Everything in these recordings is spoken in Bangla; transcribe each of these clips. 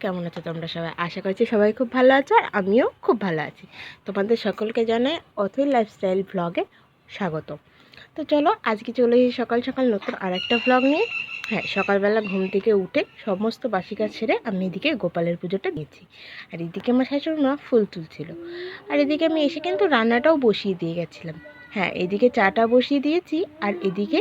কেমন আছো তোমরা সবাই? আশা করছি সবাই খুব ভালো আছো, আর আমিও খুব ভালো আছি। তোমাদের সকলকে জানাই অথৈ লাইফস্টাইল ব্লগে স্বাগত। তো চলো আজকে চলে এসেছি সকাল সকাল নতুন আরেকটা ব্লগ নিয়ে। হ্যাঁ, সকালবেলা ঘুম থেকে উঠে সমস্ত বাসি কাজ সেরে আমি এদিকে গোপালের পুজোটা দিয়েছি, আর এদিকে আমার শাশুড়ি মা ফুল তুলছিল, আর এদিকে আমি এসে কিন্তু রান্নাটাও বসিয়ে দিয়ে গেছিলাম। হ্যাঁ, এদিকে চাটা বসিয়ে দিয়েছি, আর এদিকে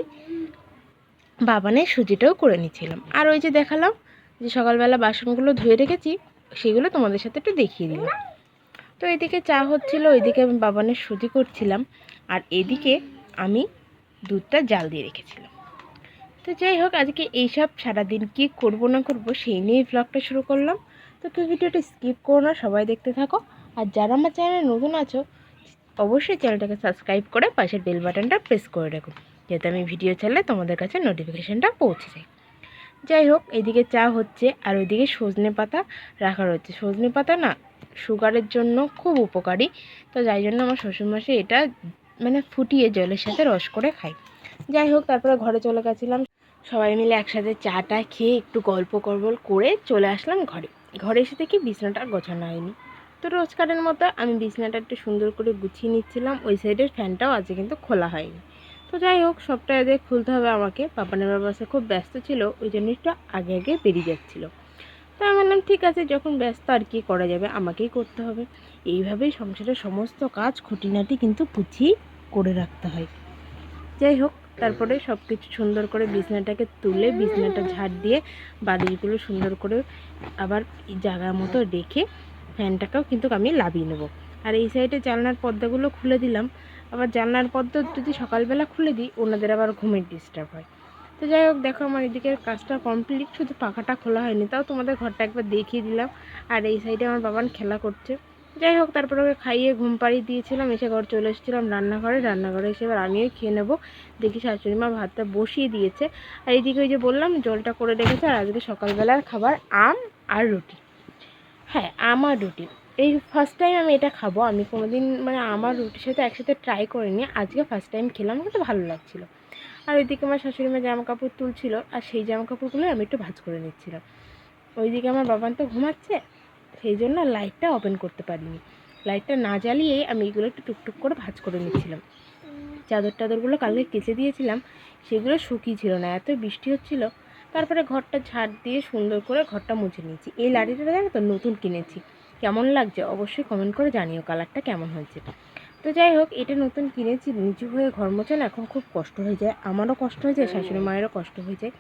বাবানের সুজিটাও করে নিচ্ছিলাম। আর ওই যে দেখালাম যে সকালবেলা বাসনগুলো ধুয়ে রেখেছি, সেগুলো তোমাদের সাথে একটু দেখিয়ে দিলাম। তো এদিকে চা হচ্ছিল, ওইদিকে আমি বাবানের সুজি করছিলাম, আর এদিকে আমি দুধটা জাল দিয়ে রেখেছিলাম। তো যাই হোক, আজকে এইসব সারাদিন কি করব না করব সেই নিয়েই ব্লগটা শুরু করলাম। তো কেউ ভিডিওটা স্কিপ করো না, সবাই দেখতে থাকো। আর যারা আমার চ্যানেলে নতুন আছো অবশ্যই চ্যানেলটাকে সাবস্ক্রাইব করে পাশের বেল বাটনটা প্রেস করে রাখো, যাতে আমি ভিডিও ছাড়লে তোমাদের কাছে নোটিফিকেশানটা পৌঁছে যায়। যাই হোক, এদিকে চা হচ্ছে, আর ওইদিকে সজনে পাতা রাখা রয়েছে। সজনে পাতা না সুগারের জন্য খুব উপকারী, তো যাই জন্য আমার শ্বশুরমশাই এটা ফুটিয়ে জলের সাথে রস করে খায়। যাই হোক, তারপরে ঘরে চলে গেছিলাম, সবাই মিলে একসাথে চাটা খেয়ে একটু গল্প করবল করে চলে আসলাম ঘরে। ঘরে এসে দেখি বিছানাটা গোছানো হয়নি। তো রোজকারের মতো আমি বিছানাটা একটু সুন্দর করে গুছিয়ে নিচ্ছিলাম। ওই সাইডের ফ্যানটাও আজকে কিন্তু খোলা হয়নি। তো যাই হোক, সবটা এদের খুলতে হবে আমাকে। পাপানের বাবাসে খুব ব্যস্ত ছিল, ওই জন্য একটু আগে আগে বেরিয়ে যাচ্ছিল। তো আমি বললাম ঠিক আছে, যখন ব্যস্ত আর কি করা যাবে, আমাকেই করতে হবে। এইভাবেই সংসারের সমস্ত কাজ খুঁটিনাটি কিন্তু গুছিয়ে করে রাখতে হয়। যাই হোক, তারপরে সব কিছু সুন্দর করে বিছানাটাকে তুলে বিছানাটা ঝাড় দিয়ে বালিশগুলো সুন্দর করে আবার জায়গা মতো রেখে ফ্যানটাকেও কিন্তু আমি লাভিয়ে নেবো। আর এই সাইডে জানলার পর্দাগুলো খুলে দিলাম। আবার জানলার পর্দা যদি সকালবেলা খুলে দিই, ওনাদের আবার ঘুমের ডিস্টার্ব হয়। তো যাই হোক, দেখো আমার এদিকের কাজটা কমপ্লিট, শুধু পাখাটা খোলা হয়নি, তাও তোমাদের ঘরটা একবার দেখিয়ে দিলাম। আর এই সাইডে আমার বাবান খেলা করছে। যাই হোক, তারপরে ওকে খাইয়ে ঘুম পাড়িয়ে দিয়েছিলাম, এসে ঘর চলে এসেছিলাম রান্নাঘরে এসে এবার আমিও খেয়ে নেবো। দেখি শাশুড়ি মা ভাতটা বসিয়ে দিয়েছে, আর এইদিকে ওই যে বললাম জলটা করে রেখেছে। আর আজকে সকালবেলার খাবার আম আর রুটি। হ্যাঁ, আম আর রুটি, এই ফার্স্ট টাইম আমি এটা খাবো। আমি কোনোদিন আমার রুটির সাথে একসাথে ট্রাই করিনি, আজকে ফার্স্ট টাইম খেলাম, কিন্তু ভালো লাগছিলো। আর ওইদিকে আমার শাশুড়ি মা জামা কাপড় তুলছিল, আর সেই জামা কাপড়গুলো আমি একটু ভাঁজ করে নিচ্ছিলাম। ওইদিকে আমার বাবান তো ঘুমাচ্ছে, সেই জন্য লাইটটা ওপেন করতে পারিনি। লাইটটা না জ্বালিয়েই আমি এগুলো একটু টুকটুক করে ভাঁজ করে নিচ্ছিলাম। চাদর টাদরগুলো কালকে কেচে দিয়েছিলাম, সেগুলো শুকিয়েছিল না, এত বৃষ্টি হচ্ছিল। তারপরে ঘরটা ঝাড় দিয়ে সুন্দর করে ঘরটা মুছে নিয়েছি। এই লাঠিটা জানো তো নতুন কিনেছি, কেমন লাগছে অবশ্যই কমেন্ট করে জানিও কালারটা কেমন হয়েছে। তো যাই হোক, এটা নতুন কিনেছি, নিচু হয়ে ঘর মোছানো এখন খুব কষ্ট হয়ে যায়, আমারও কষ্ট হয়ে যায়, শাশুড়ি মায়েরও কষ্ট হয়ে যায়।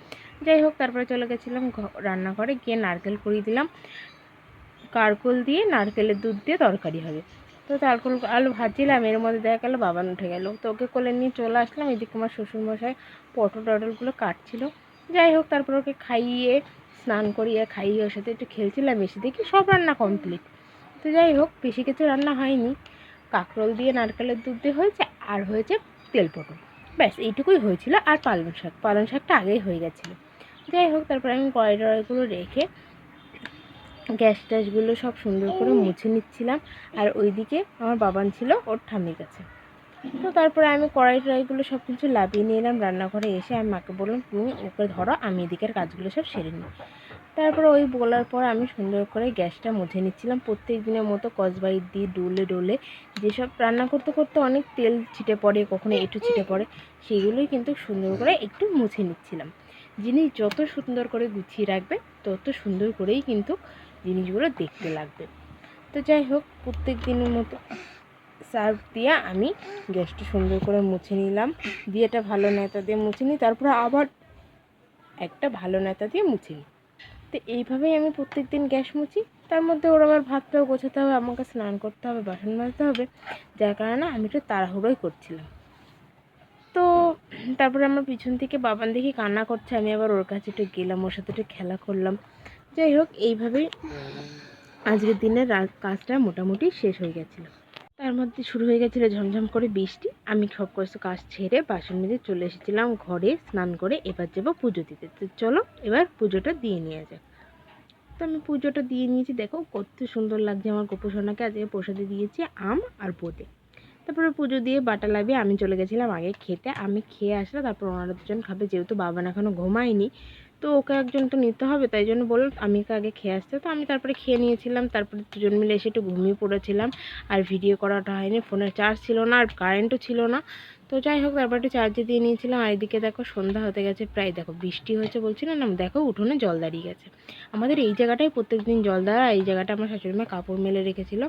যাই হোক, তারপরে চলে গেছিলাম রান্নাঘরে, গিয়ে নারকেল কুড়িয়ে দিলাম। কারকোল দিয়ে নারকেলের দুধ দিয়ে তরকারি হবে। তো তারকোল আলু ভাজছিলাম, এর মধ্যে দেখা গেলো বাবান উঠে গেল, তো ওকে কোলে নিয়ে চলে আসলাম। এদিকে আমার শ্বশুরমশাই পটলগুলো কাটছিল। যাই হোক, তারপর ওকে খাইয়ে স্নান করিয়ে খাইয়ে ওর সাথে একটু খেলছিলাম, এসে দেখি সব রান্না কমপ্লিট। তো যাই হোক, বেশি কিছু রান্না হয়নি, কাঁকরোল দিয়ে নারকেলের দুধ দিয়ে হয়েছে, আর হয়েছে তেল পটল, ব্যাস এইটুকুই হয়েছিল। আর পালং শাকটা আগেই হয়ে গেছিলো। যাই হোক, তারপর আমি কড়াইগুলো রেখে গ্যাস ট্যাসগুলো সব সুন্দর করে মুছে নিচ্ছিলাম। আর ওইদিকে আমার বাবান ছিল ওর ঠাম্মির কাছে। তো তারপরে আমি টড়াইগুলো সব কিছু লাভিয়ে নিয়ে এলাম রান্নাঘরে। এসে আমি মাকে বললাম তুমি ওকে ধরো, আমি এদিকের কাজগুলো সব সেরে নিই। তারপরে ওই বলার পর আমি সুন্দর করে গ্যাসটা মুছে নিচ্ছিলাম, প্রত্যেক দিনের মতো কসবাইট দিয়ে ডোলে ডোলে। যেসব রান্না করতে করতে অনেক তেল ছিটে পড়ে, কখনো একটু ছিটে পড়ে, সেগুলোই কিন্তু সুন্দর করে একটু মুছে নিচ্ছিলাম। জিনিস যত সুন্দর করে গুছিয়ে রাখবে, তত সুন্দর করেই কিন্তু জিনিসগুলো দেখতে লাগবে। তো যাই হোক, প্রত্যেক দিনের মতো সার্ফ দিয়ে আমি গ্যাসটা সুন্দর করে মুছে নিলাম, দিয়ে একটা ভালো নেতা দিয়ে মুছে নিই, তারপরে আবার একটা ভালো নেতা দিয়ে মুছে নিই। তো এইভাবেই আমি প্রত্যেক দিন গ্যাস মুছি। তার মধ্যে ওর আবার ভাতটাও গোছাতে হবে, আমাকে স্নান করতে হবে, বাসন মাজতে হবে, যার কারণে আমি একটু তাড়াহুড়োই করছিলাম। তো তারপরে আমার পিছন থেকে বাবান দেখি কান্না করছে, আমি আবার ওর কাছে একটু গেলাম, ওর সাথে একটু খেলা করলাম। যাই হোক, এইভাবেই আজকের দিনের কাজটা মোটামুটি শেষ হয়ে গেছিলো। তার মধ্যে শুরু হয়ে গেছিলো ঝমঝম করে বৃষ্টি। আমি সব কিছু কাজ ছেড়ে বাসন মেজে চলে এসেছিলাম ঘরে, স্নান করে এবার যাবো পুজো দিতে। তো চলো এবার পুজোটা দিয়ে নেওয়া যাক। তো আমি পুজোটা দিয়ে নিয়েছি, দেখো কত সুন্দর লাগছে আমার গোপুসোনাকে। আজকে প্রসাদে দিয়েছি আম আর বোঁদে। তারপরে পুজো দিয়ে বাটা লাগিয়ে আমি চলে গেছিলাম আগে খেতে। আমি খেয়ে আসলে তারপর ওনারা দুজন খাবে, যেহেতু বাবান এখনও ঘুমায়নি, তো ওকে একজন তো নিতে হবে, তাই জন্য বলল আমি আগে খেয়ে আসতে। তো আমি তারপরে খেয়ে নিয়েছিলাম, তারপরে দুজন মিলে এসে একটু ঘুমিয়ে পড়েছিলাম। আর ভিডিও করাটা হয়নি, ফোনের চার্জ ছিল না আর কারেন্টও ছিল না। তো যাই হোক, তারপর একটু চার্জে দিয়ে নিয়েছিলাম। আর এদিকে দেখো সন্ধ্যা হতে গেছে প্রায়, দেখো বৃষ্টি হয়েছে বলছিল না, দেখো উঠোনে জল দাঁড়িয়ে গেছে। আমাদের এই জায়গাটায় প্রত্যেক দিন জল দাঁড়ায়, এই জায়গাটা আমার শাশুড়িমা কাপড় মেলে রেখেছিল।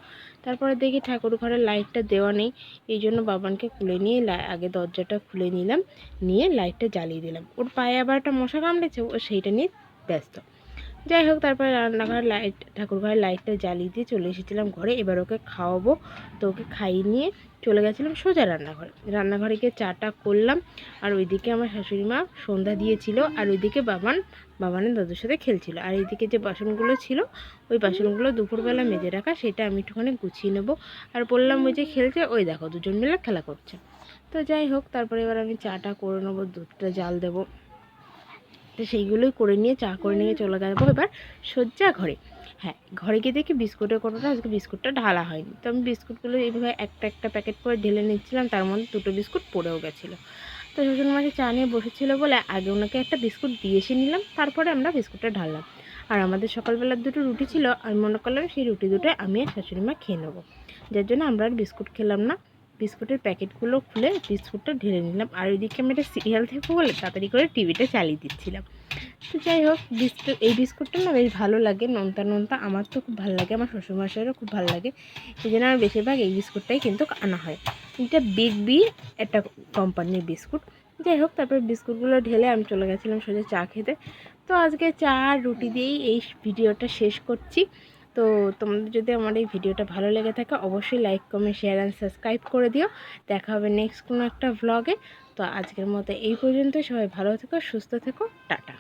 তারপরে দেখি ঠাকুর ঘরের লাইটটা দেওয়া নেই, এই জন্য বাবানকে খুলে নিয়ে আগে দরজাটা খুলে নিলাম, নিয়ে লাইটটা জ্বালিয়ে দিলাম। ওর পায়ে আবার একটা মশা কামড়েছে, ও সেইটা নিয়ে ব্যস্ত। যাই হোক, তারপরে রান্নাঘরের লাইট, ঠাকুর ঘরের লাইটটা জ্বালিয়ে দিয়ে চলে এসেছিলাম ঘরে। এবার ওকে খাওয়াবো, তো ওকে খাইয়ে নিয়ে চলে গেছিলাম সোজা রান্নাঘরে গিয়ে চাটা করলাম। আর ওইদিকে আমার শাশুড়ি মা সন্ধ্যা দিয়েছিল, আর ওইদিকে বাবানের দাদুর সাথে খেলছিল। আর এইদিকে যে বাসনগুলো ছিল, ওই বাসনগুলো দুপুরবেলা মেজে রাখা, সেটা আমি একটুখানি গুছিয়ে নেবো। আর বললাম ওই যে খেলছে, ওই দেখো দুজন মিলে খেলা করছে। তো যাই হোক, তারপরে এবার আমি চাটা করে নেবো, দুধটা জাল দেবো। তো সেইগুলোই করে নিয়ে চা করে নিয়ে চলে যাবো এবার শয্যা ঘরে। হ্যাঁ, ঘরে গিয়ে দেখি বিস্কুটের কোটোটা, আজকে বিস্কুটটা ঢালা হয়নি। তো আমি বিস্কুটগুলো এইভাবে একটা একটা প্যাকেট করে ঢেলে নিচ্ছিলাম, তার মধ্যে দুটো বিস্কুট পড়েও গেছিলো। তো শ্বশুরমশাই চা নিয়ে বসেছিল বলে আগে ওনাকে একটা বিস্কুট দিয়ে এসে নিলাম, তারপরে আমরা বিস্কুটটা ঢাললাম। আর আমাদের সকালবেলার দুটো রুটি ছিল, আমি মনে করলাম সেই রুটি দুটো আমি আর শাশুড়িমা খেয়ে নেবো, যার জন্য আমরা আর বিস্কুট খেলাম না। বিস্কুটের প্যাকেটগুলো খুলে বিস্কুটটা ঢেলে নিলাম। আর ওইদিকে আমি একটা সিরিয়াল দেখবো বলে তাড়াতাড়ি করে টিভিটা চালিয়ে দিচ্ছিলাম। তো যাই হোক, এই বিস্কুটটা না বেশ ভালো লাগে, নোনতা নোনতা, আমার তো খুব ভালো লাগে, আমার শ্বশুরমশাইয়েরও খুব ভালো লাগে। এই জন্য আমার বেশিরভাগ এই বিস্কুটটাই কিন্তু আনা হয়। এটা বিগ বি একটা কোম্পানির বিস্কুট। যাই হোক, তারপর বিস্কুটগুলো ঢেলে আমি চলে গেছিলাম সোজা চা খেতে। তো আজকে চা আর রুটি দিয়েই এই ভিডিওটা শেষ করছি। তো তোমাদের যদি আমার এই ভিডিওটা ভালো লেগে থাকে, অবশ্যই like, comment, share and subscribe করে দিও। দেখা হবে নেক্সট কোনো একটা ভ্লগে। তো আজকের মতো এই পর্যন্ত, সবাই ভালো থেকো, সুস্থ থেকো, টাটা।